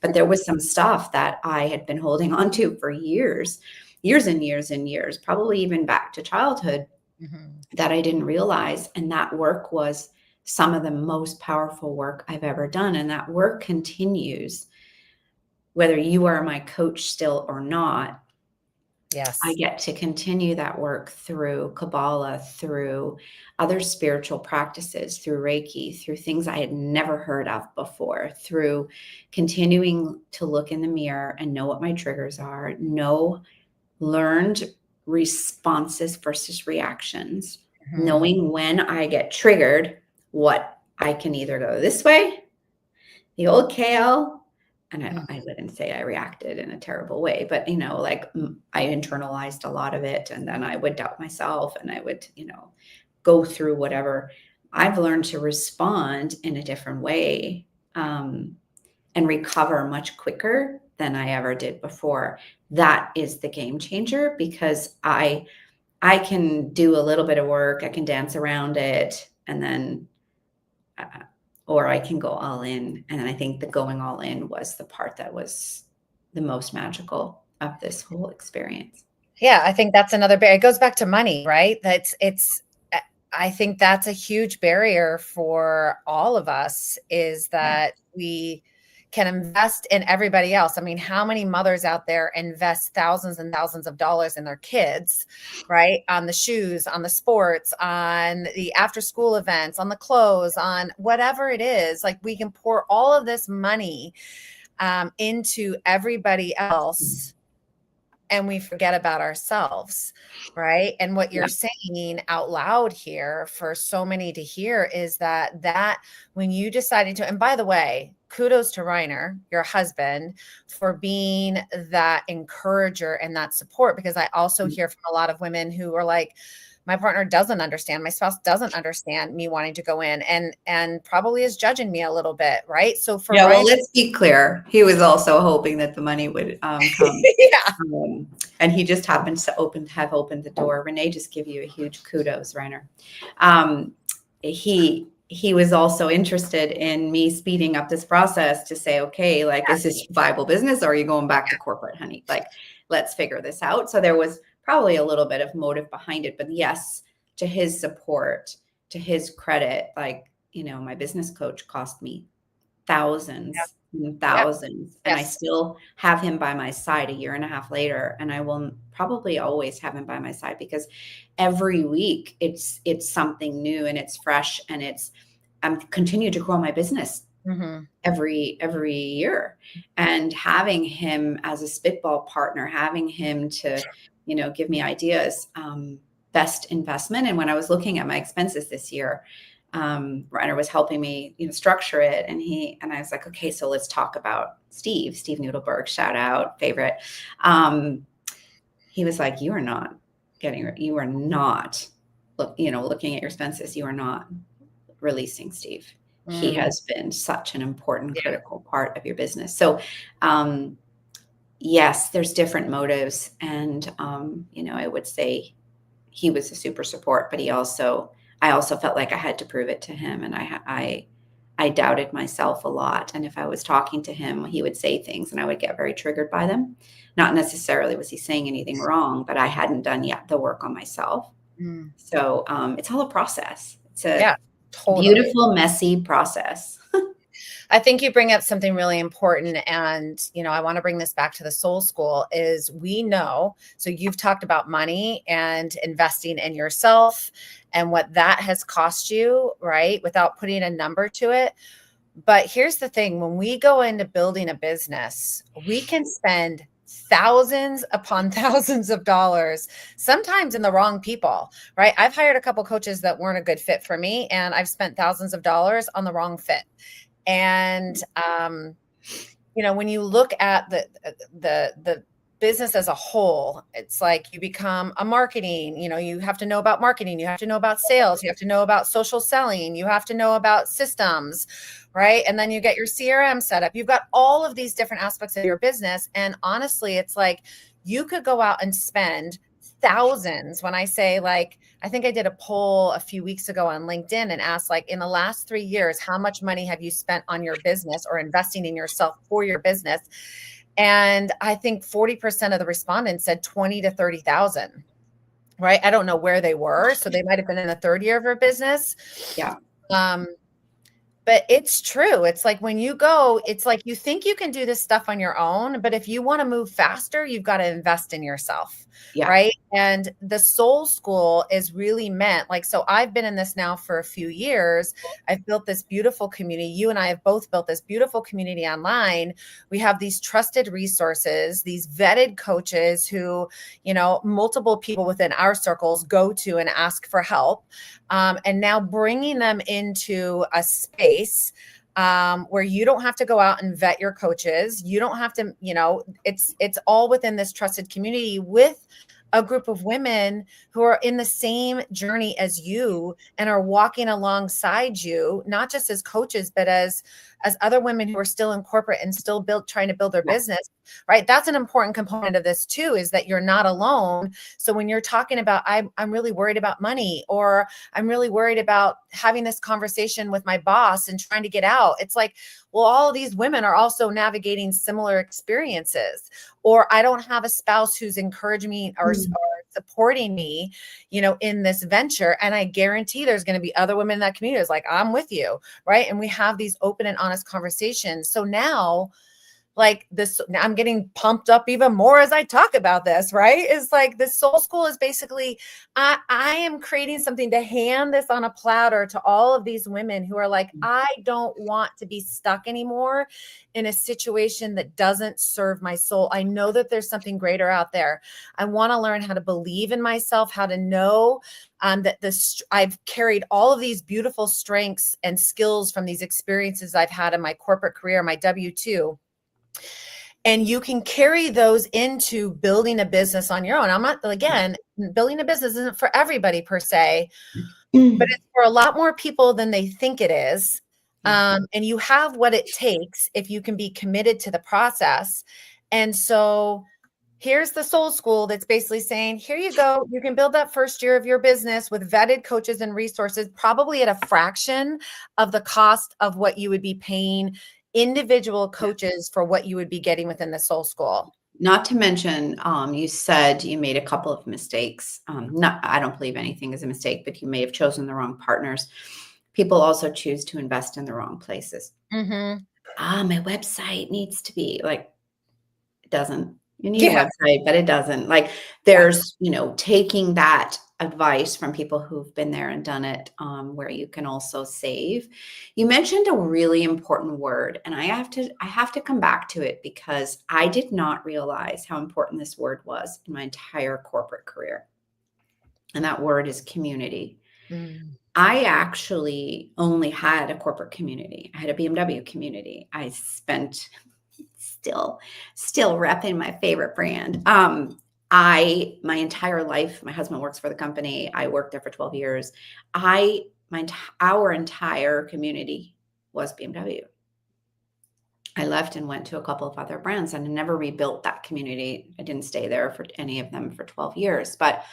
but there was some stuff that I had been holding on to for years, years and years and years, probably even back to childhood, that I didn't realize. And that work was some of the most powerful work I've ever done. And that work continues, whether you are my coach still or not. Yes. I get to continue that work through Kabbalah, through other spiritual practices, through Reiki, through things I had never heard of before, through continuing to look in the mirror and know what my triggers are, know learned responses versus reactions, knowing when I get triggered, what I can either go this way, the old KL. And I didn't say I reacted in a terrible way, but, like I internalized a lot of it. And then I would doubt myself and I would, go through whatever. I've learned to respond in a different way and recover much quicker than I ever did before. That is the game changer, because I can do a little bit of work. I can dance around it, and then or I can go all in. And I think the going all in was the part that was the most magical of this whole experience. Yeah, I think that's another barrier. It goes back to money, right? I think that's a huge barrier for all of us, is that we can invest in everybody else. I mean, how many mothers out there invest thousands and thousands of dollars in their kids, right? On the shoes, on the sports, on the after school events, on the clothes, on whatever it is. Like, we can pour all of this money into everybody else, and we forget about ourselves, right? And what you're saying out loud here for so many to hear is that when you decided to, and by the way, kudos to Reiner, your husband, for being that encourager and that support, because I also hear from a lot of women who are like, my partner doesn't understand, my spouse doesn't understand me wanting to go in, and probably is judging me a little bit, right? So for well, Reiner, let's be clear. He was also hoping that the money would come. And he just happens to have opened the door. Renee, just give you a huge kudos, Reiner. He was also interested in me speeding up this process to say, okay, like, is this viable business, or are you going back to corporate, honey? Like, let's figure this out. So there was probably a little bit of motive behind it, but yes, to his support, to his credit, like, my business coach cost me thousands and thousands, and I still have him by my side a year and a half later, and I will probably always have him by my side, because every week it's something new and it's fresh, and I'm continue to grow my business every year. And having him as a spitball partner, having him to give me ideas, best investment. And when I was looking at my expenses this year, Reiner was helping me, structure it. And I was like, okay, so let's talk about Steve Noodleberg, shout out, favorite. He was like, you are not looking at your expenses. You are not releasing Steve. He has been such an important, critical part of your business. So, yes, there's different motives. And, I would say he was a super support, but I also felt like I had to prove it to him. And I doubted myself a lot. And if I was talking to him, he would say things and I would get very triggered by them. Not necessarily was he saying anything wrong, but I hadn't done yet the work on myself. So it's all a process. It's a beautiful, messy process. I think you bring up something really important. And, I want to bring this back to the soul school is we know, so you've talked about money and investing in yourself and what that has cost you, right? Without putting a number to it. But here's the thing, when we go into building a business, we can spend thousands upon thousands of dollars, sometimes in the wrong people, right? I've hired a couple coaches that weren't a good fit for me, and I've spent thousands of dollars on the wrong fit. And, when you look at the business as a whole, it's like you become a marketing, you have to know about marketing, you have to know about sales, you have to know about social selling, you have to know about systems, right? And then you get your CRM set up. You've got all of these different aspects of your business. And honestly, it's like you could go out and spend thousands. When I say, like, I think I did a poll a few weeks ago on LinkedIn and asked, like, in the last 3 years, how much money have you spent on your business or investing in yourself for your business? And I think 40% of the respondents said 20 to 30,000, right? I don't know where they were. So they might've been in the third year of her business. Yeah. But it's true. It's like when you go, it's like you think you can do this stuff on your own, but if you want to move faster, you've got to invest in yourself. Yeah. Right. And the Soul School is really meant like, so I've been in this now for a few years. I've built this beautiful community. You and I have both built this beautiful community online. We have these trusted resources, these vetted coaches who, multiple people within our circles go to and ask for help. And now bringing them into a space where you don't have to go out and vet your coaches. You don't have to, it's all within this trusted community with a group of women who are in the same journey as you and are walking alongside you, not just as coaches, but as other women who are still in corporate and still trying to build their business, right? That's an important component of this too, is that you're not alone. So when you're talking about, I'm really worried about money, or I'm really worried about having this conversation with my boss and trying to get out, it's like, well, all of these women are also navigating similar experiences. Or I don't have a spouse who's encouraging me or supporting me, in this venture. And I guarantee there's going to be other women in that community who's like, I'm with you. Right. And we have these open and honest conversations. So now, like this, I'm getting pumped up even more as I talk about this, right? It's like the Soul School is basically, I am creating something to hand this on a platter to all of these women who are like, I don't want to be stuck anymore in a situation that doesn't serve my soul. I know that there's something greater out there. I want to learn how to believe in myself, how to know that I've carried all of these beautiful strengths and skills from these experiences I've had in my corporate career, my W-2. And you can carry those into building a business on your own. I'm not, again, building a business isn't for everybody per se, but it's for a lot more people than they think it is. And you have what it takes if you can be committed to the process. And so here's the Soul School that's basically saying, here you go. You can build that first year of your business with vetted coaches and resources, probably at a fraction of the cost of what you would be paying individual coaches for what you would be getting within the Soul School. Not to mention, you said you made a couple of mistakes. I don't believe anything is a mistake, but you may have chosen the wrong partners. People also choose to invest in the wrong places. My website needs to be like, it doesn't. You need a website, but it doesn't. Like there's, taking that advice from people who've been there and done it, where you can also save. You mentioned a really important word, and I have to come back to it because I did not realize how important this word was in my entire corporate career. And that word is community. I actually only had a corporate community. I had a BMW community. I spent still repping my favorite brand. My entire life, my husband works for the company. I worked there for 12 years. Our entire community was BMW. I left and went to a couple of other brands and I never rebuilt that community. I didn't stay there for any of them for 12 years, but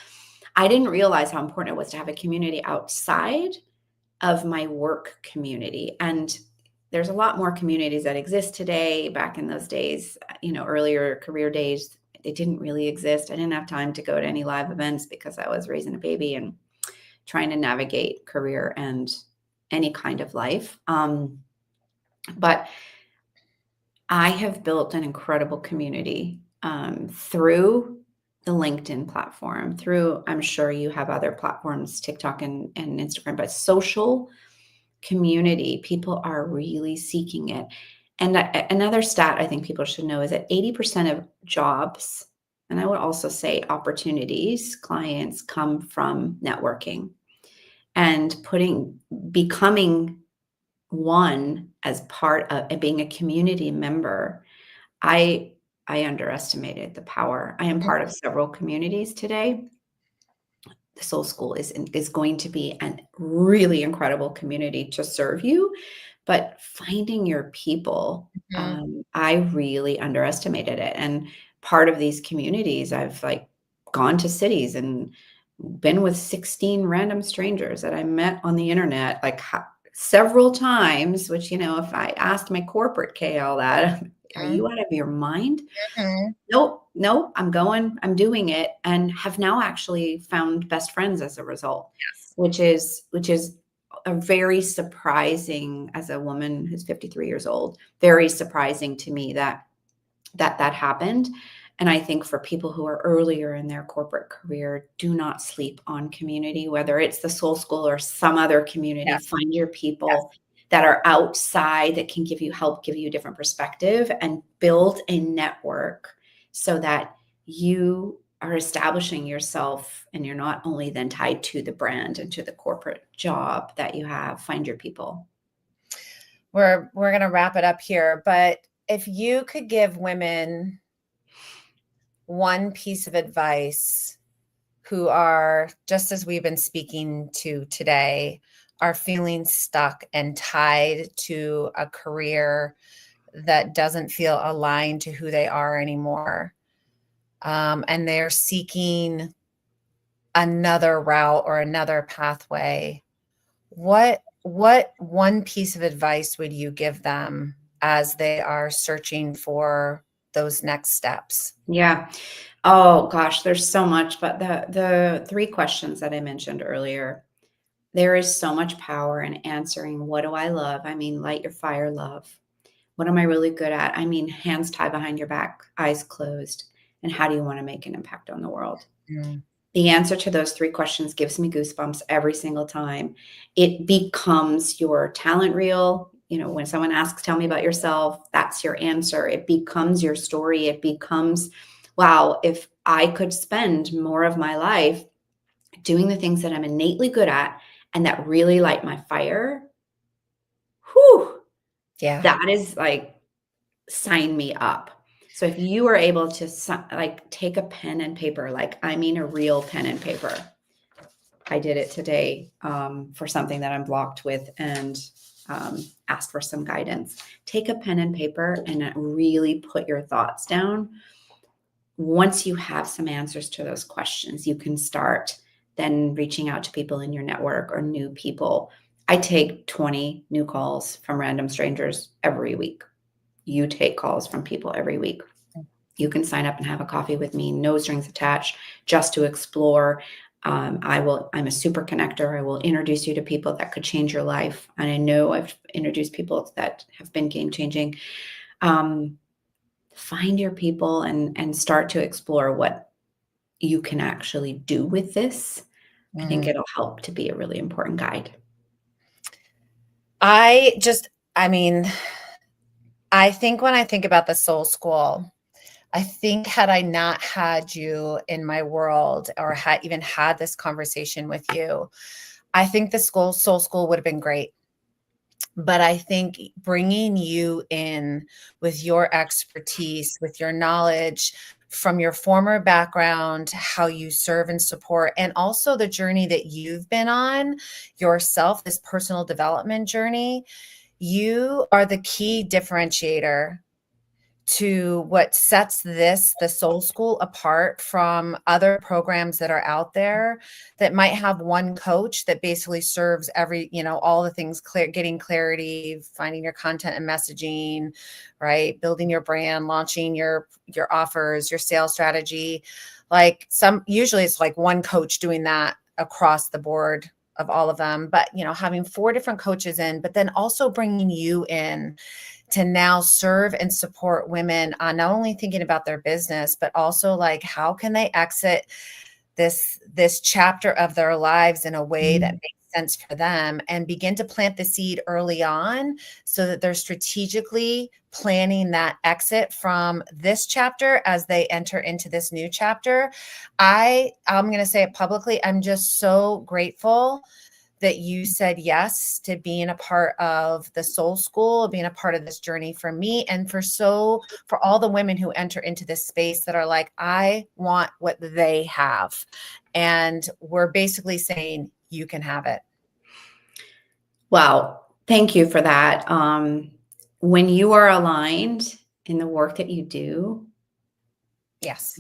I didn't realize how important it was to have a community outside of my work community. And there's a lot more communities that exist today. Back in those days, earlier career days, they didn't really exist. I didn't have time to go to any live events because I was raising a baby and trying to navigate career and any kind of life. But I have built an incredible community through the LinkedIn platform, I'm sure you have other platforms, TikTok and Instagram, but social community, people are really seeking it. And another stat I think people should know is that 80% of jobs, and I would also say opportunities, clients come from networking and becoming one as part of being a community member. I underestimated the power. I am part of several communities today. The Soul School is going to be a really incredible community to serve you, but finding your people, I really underestimated it. And part of these communities, I've gone to cities and been with 16 random strangers that I met on the internet, several times, which, you know, if I asked my corporate K all that, are Mhm. you out of your mind? Mhm. Nope, nope, I'm doing it, and have now actually found best friends as a result, Yes. which is a very surprising, as a woman who's 53 years old, very surprising to me that happened. And I think for people who are earlier in their corporate career, do not sleep on community, whether it's the Soul School or some other community. Yes. Find your Yes. people that are outside that can help give you a different perspective, and build a network so that you are establishing yourself, and you're not only then tied to the brand and to the corporate job that you have. Find your people. We're going to wrap it up here, but if you could give women one piece of advice who are, just as we've been speaking to today, are feeling stuck and tied to a career that doesn't feel aligned to who they are anymore, and they're seeking another route or another pathway, what one piece of advice would you give them as they are searching for those next steps? Yeah. Oh gosh, there's so much, but the three questions that I mentioned earlier, there is so much power in answering, what do I love? I mean, light your fire, love. What am I really good at? I mean, hands tied behind your back, eyes closed. And how do you want to make an impact on the world? Mm, The answer to those three questions gives me goosebumps every single time. It becomes your talent reel. You know, when someone asks, tell me about yourself, that's your answer. It becomes your story. It becomes, wow, if I could spend more of my life doing the things that I'm innately good at and that really light my fire, whew, yeah. that is like, sign me up. So if you are able to like take a pen and paper, like I mean a real pen and paper. I did it today for something that I'm blocked with, and asked for some guidance. Take a pen and paper and really put your thoughts down. Once you have some answers to those questions, you can start then reaching out to people in your network or new people. I take 20 new calls from random strangers every week. You take calls from people every week. You can sign up and have a coffee with me, no strings attached, just to explore. I'm a super connector. I will introduce you to people that could change your life. And I know I've introduced people that have been game changing. Find your people and start to explore what you can actually do with this. I think Mm. it'll help to be a really important guide. I just, I mean, I think when I think about the soul school, I think had I not had you in my world or had even had this conversation with you, I think the soul school would have been great. But I think bringing you in with your expertise, with your knowledge from your former background, how you serve and support, and also the journey that you've been on yourself, this personal development journey, you are the key differentiator to what sets the soul school apart from other programs that are out there that might have one coach that basically serves every, all the things, clear, getting clarity, finding your content and messaging, right, building your brand, launching your offers, your sales strategy. Like usually it's like one coach doing that across the board of all of them, but having four different coaches in, but then also bringing you in to now serve and support women on not only thinking about their business, but also like how can they exit this chapter of their lives in a way that makes sense for them, and begin to plant the seed early on so that they're strategically planning that exit from this chapter as they enter into this new chapter. I'm going to say it publicly. I'm just so grateful that you said yes to being a part of the soul school, being a part of this journey for me, and for all the women who enter into this space that are like, I want what they have. And we're basically saying you can have it. Wow. Thank you for that. When you are aligned in the work that you do, Yes.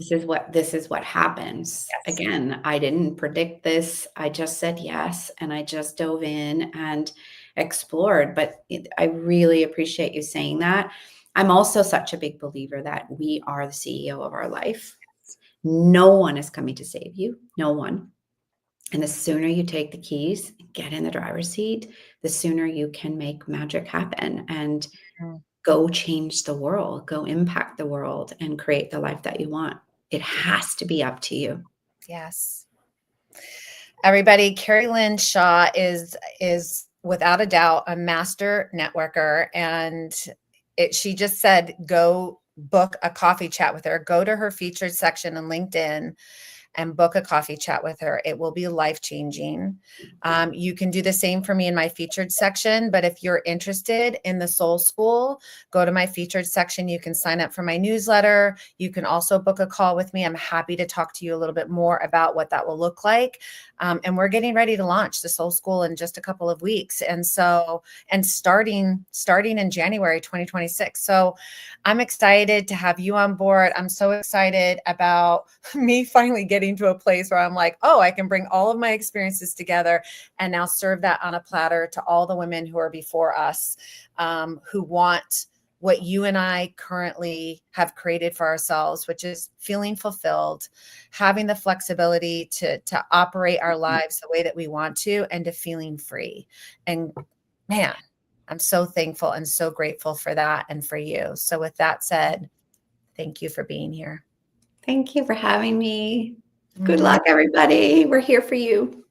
this is what happens. Yes. Again, I didn't predict this. I just said yes, and I just dove in, and explored. But I really appreciate you saying that. I'm also such a big believer that we are the CEO of our life. No one is coming to save you. No one. And the sooner you take the keys, get in the driver's seat, the sooner you can make magic happen and go change the world, go impact the world, and create the life that you want. It has to be up to you. Yes. Everybody, Keri-Lynne Shaw is without a doubt a master networker, and she just said, go book a coffee chat with her. Go to her featured section on LinkedIn and book a coffee chat with her. It will be life-changing. You can do the same for me in my featured section, but if you're interested in the Soul School, go to my featured section. You can sign up for my newsletter. You can also book a call with me. I'm happy to talk to you a little bit more about what that will look like. And we're getting ready to launch the Soul School in just a couple of weeks. And starting in January 2026. So I'm excited to have you on board. I'm so excited about me finally getting to a place where I'm like, oh, I can bring all of my experiences together and now serve that on a platter to all the women who are before us, who want what you and I currently have created for ourselves, which is feeling fulfilled, having the flexibility to operate our lives the way that we want to, and to feeling free. And man, I'm so thankful and so grateful for that and for you. So with that said, thank you for being here. Thank you for having me. Good luck, everybody. We're here for you.